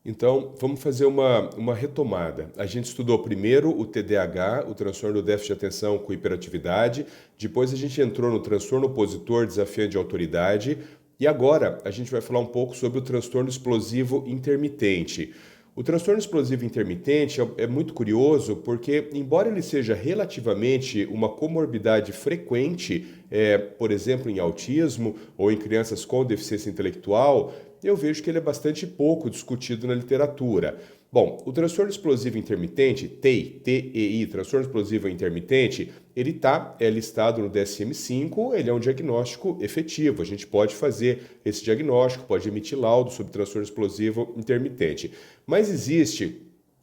Então, vamos fazer uma retomada. A gente estudou primeiro o TDAH, o transtorno do déficit de atenção com hiperatividade, depois a gente entrou no transtorno opositor desafiante de autoridade e agora a gente vai falar um pouco sobre o transtorno explosivo intermitente. O transtorno explosivo intermitente é muito curioso porque, embora ele seja relativamente uma comorbidade frequente, por exemplo, em autismo ou em crianças com deficiência intelectual, eu vejo que ele é bastante pouco discutido na literatura. Bom, o transtorno explosivo intermitente, TEI, T-E-I, transtorno explosivo intermitente, ele é listado no DSM-5, ele é um diagnóstico efetivo. A gente pode fazer esse diagnóstico, pode emitir laudo sobre transtorno explosivo intermitente. Mas existe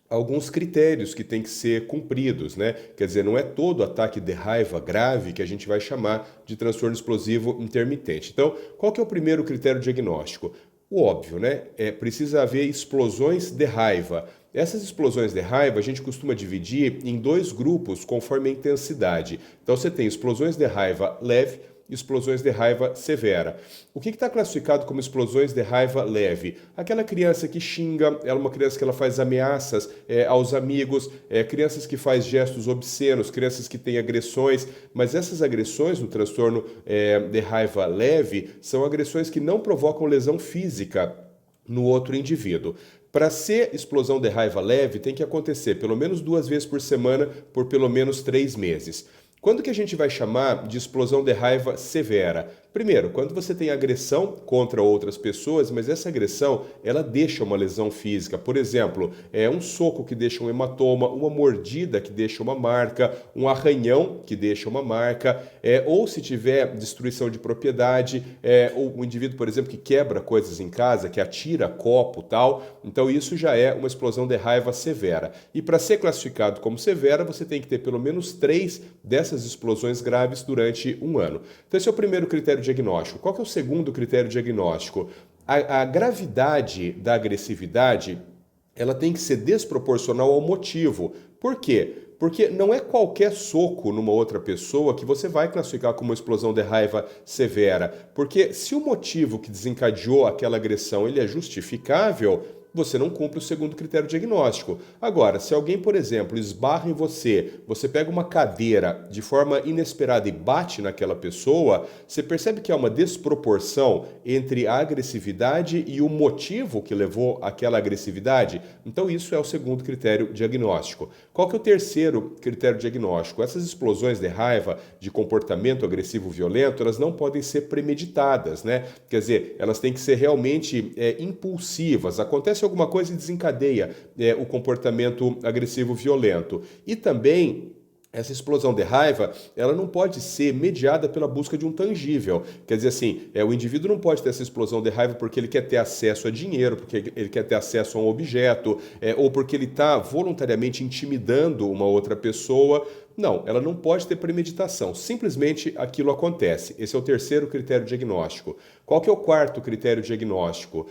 alguns critérios que têm que ser cumpridos, né? Quer dizer, não é todo ataque de raiva grave que a gente vai chamar de transtorno explosivo intermitente. Então, qual que é o primeiro critério diagnóstico? O óbvio, né? Precisa haver explosões de raiva. Essas explosões de raiva a gente costuma dividir em dois grupos conforme a intensidade. Então você tem explosões de raiva leve e explosões de raiva severa. O que está classificado como explosões de raiva leve? Aquela criança que xinga, ela é uma criança que ela faz ameaças aos amigos, crianças que faz gestos obscenos, crianças que têm agressões, mas essas agressões no transtorno de raiva leve são agressões que não provocam lesão física no outro indivíduo. Para ser explosão de raiva leve, tem que acontecer pelo menos 2 vezes por semana por pelo menos 3 meses. Quando que a gente vai chamar de explosão de raiva severa? Primeiro, quando você tem agressão contra outras pessoas, mas essa agressão, ela deixa uma lesão física. Por exemplo, um soco que deixa um hematoma, uma mordida que deixa uma marca, um arranhão que deixa uma marca, ou se tiver destruição de propriedade, ou um indivíduo, por exemplo, que quebra coisas em casa, que atira copo, tal. Então isso já é uma explosão de raiva severa. E para ser classificado como severa, você tem que ter pelo menos 3 dessas explosões graves durante um ano. Então esse é o primeiro critério diagnóstico. Qual que é o segundo critério diagnóstico? A gravidade da agressividade, ela tem que ser desproporcional ao motivo. Por quê? Porque não é qualquer soco numa outra pessoa que você vai classificar como uma explosão de raiva severa. Porque se o motivo que desencadeou aquela agressão ele é justificável, você não cumpre o segundo critério diagnóstico. Agora, se alguém, por exemplo, esbarra em você, você pega uma cadeira de forma inesperada e bate naquela pessoa, você percebe que há uma desproporção entre a agressividade e o motivo que levou àquela agressividade? Então isso é o segundo critério diagnóstico. Qual que é o terceiro critério diagnóstico? Essas explosões de raiva, de comportamento agressivo violento, elas não podem ser premeditadas, né? Quer dizer, elas têm que ser realmente impulsivas. Acontece alguma coisa e desencadeia o comportamento agressivo violento. E também essa explosão de raiva, ela não pode ser mediada pela busca de um tangível. Quer dizer assim, o indivíduo não pode ter essa explosão de raiva porque ele quer ter acesso a dinheiro, porque ele quer ter acesso a um objeto, ou porque ele está voluntariamente intimidando uma outra pessoa. Não, ela não pode ter premeditação. Simplesmente aquilo acontece. Esse é o terceiro critério diagnóstico. Qual que é o quarto critério diagnóstico?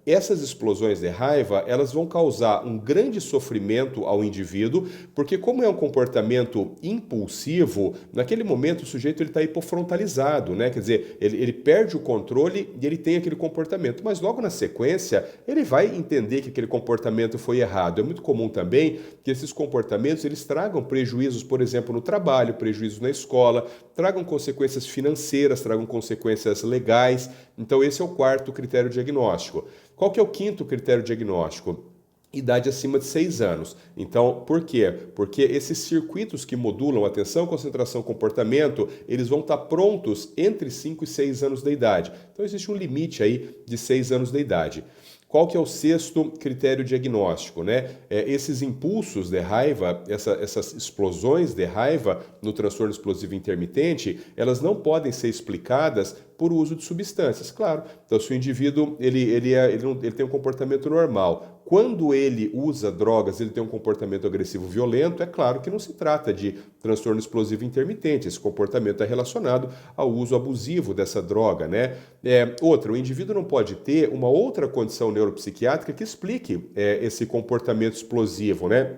Essas explosões de raiva, elas vão causar um grande sofrimento ao indivíduo, porque como é um comportamento impulsivo, naquele momento o sujeito está hipofrontalizado, né? Quer dizer, ele perde o controle e ele tem aquele comportamento, mas logo na sequência ele vai entender que aquele comportamento foi errado. É muito comum também que esses comportamentos eles tragam prejuízos, por exemplo, no trabalho, prejuízos na escola, tragam consequências financeiras, tragam consequências legais. Então esse é o quarto critério diagnóstico. Qual que é o quinto critério diagnóstico? Idade acima de 6 anos. Então, por quê? Porque esses circuitos que modulam atenção, concentração, comportamento, eles vão estar prontos entre 5 e 6 anos da idade. Então, existe um limite aí de 6 anos da idade. Qual que é o sexto critério diagnóstico, né? Esses impulsos de raiva, essas explosões de raiva no transtorno explosivo intermitente, elas não podem ser explicadas por uso de substâncias, claro. Então, se o indivíduo ele tem um comportamento normal, quando ele usa drogas, ele tem um comportamento agressivo violento, é claro que não se trata de transtorno explosivo intermitente. Esse comportamento é relacionado ao uso abusivo dessa droga, né? O indivíduo não pode ter uma outra condição neuropsiquiátrica que explique esse comportamento explosivo, né?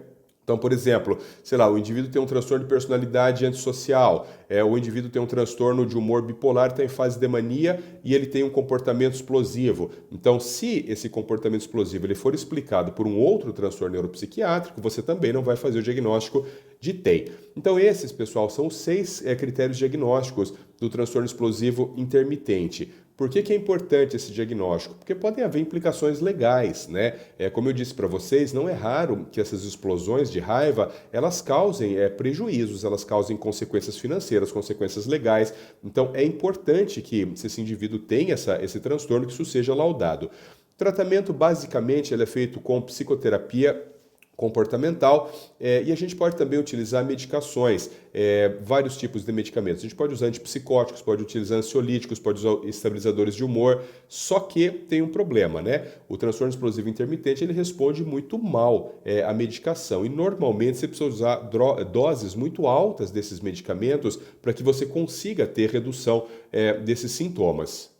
Então, por exemplo, sei lá, o indivíduo tem um transtorno de personalidade antissocial, o indivíduo tem um transtorno de humor bipolar, está em fase de mania e ele tem um comportamento explosivo. Então, se esse comportamento explosivo ele for explicado por um outro transtorno neuropsiquiátrico, você também não vai fazer o diagnóstico de TEI. Então, esses, pessoal, são os 6 critérios diagnósticos do transtorno explosivo intermitente. Por que é importante esse diagnóstico? Porque podem haver implicações legais, né? Como eu disse para vocês, não é raro que essas explosões de raiva, elas causem prejuízos, elas causem consequências financeiras, consequências legais. Então, é importante que, se esse indivíduo tem esse transtorno, que isso seja laudado. O tratamento, basicamente, ele é feito com psicoterapia comportamental e a gente pode também utilizar medicações, vários tipos de medicamentos. A gente pode usar antipsicóticos, pode utilizar ansiolíticos, pode usar estabilizadores de humor, só que tem um problema, né? O transtorno explosivo intermitente ele responde muito mal à medicação e normalmente você precisa usar doses muito altas desses medicamentos para que você consiga ter redução desses sintomas.